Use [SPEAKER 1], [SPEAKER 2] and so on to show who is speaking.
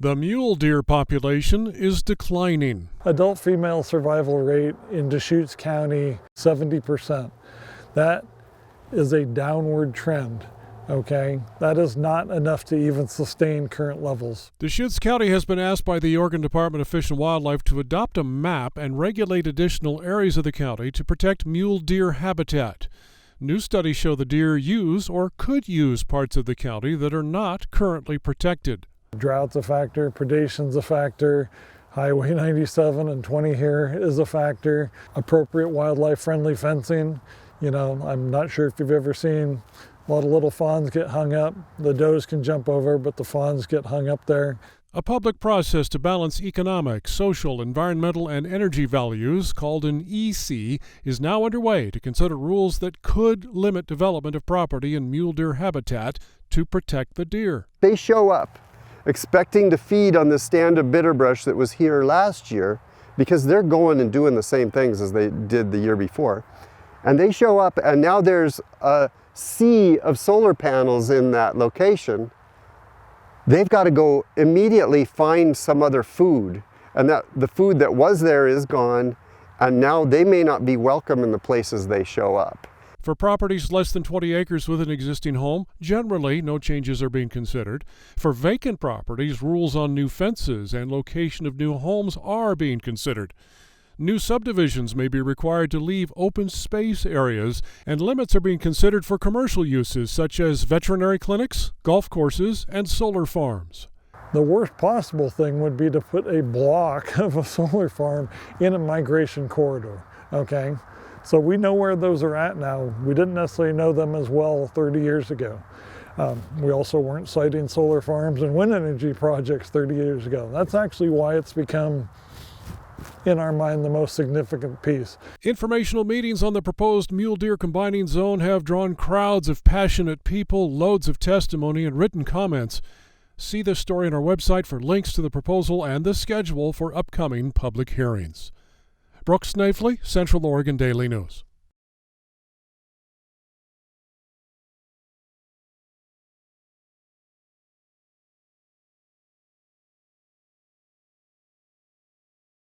[SPEAKER 1] The mule deer population is declining.
[SPEAKER 2] Adult female survival rate in Deschutes County, 70%. That is a downward trend, okay? That is not enough to even sustain current levels.
[SPEAKER 1] Deschutes County has been asked by the Oregon Department of Fish and Wildlife to adopt a map and regulate additional areas of the county to protect mule deer habitat. New studies show the deer use or could use parts of the county that are not currently protected.
[SPEAKER 2] Drought's a factor, predation's a factor, Highway 97 and 20 here is a factor, appropriate wildlife-friendly fencing. You know, I'm not sure if you've ever seen a lot of little fawns get hung up. The does can jump over, but the fawns get hung up there.
[SPEAKER 1] A public process to balance economic, social, environmental, and energy values, called an EC, is now underway to consider rules that could limit development of property in mule deer habitat to protect the deer.
[SPEAKER 3] They show up expecting to feed on the stand of bitterbrush that was here last year because they're going and doing the same things as they did the year before. And they show up and now there's a sea of solar panels in that location. They've got to go immediately find some other food, and that the food that was there is gone, and now they may not be welcome in the places they show up.
[SPEAKER 1] For properties less than 20 acres with an existing home, generally no changes are being considered. For vacant properties, rules on new fences and location of new homes are being considered. New subdivisions may be required to leave open space areas, and limits are being considered for commercial uses such as veterinary clinics, golf courses, and solar farms.
[SPEAKER 2] The worst possible thing would be to put a block of a solar farm in a migration corridor, okay? So we know where those are at now. We didn't necessarily know them as well 30 years ago. We also weren't siting solar farms and wind energy projects 30 years ago. That's actually why it's become, in our mind, the most significant piece.
[SPEAKER 1] Informational meetings on the proposed mule deer combining zone have drawn crowds of passionate people, loads of testimony, and written comments. See this story on our website for links to the proposal and the schedule for upcoming public hearings. Brooks Snavely, Central Oregon Daily News.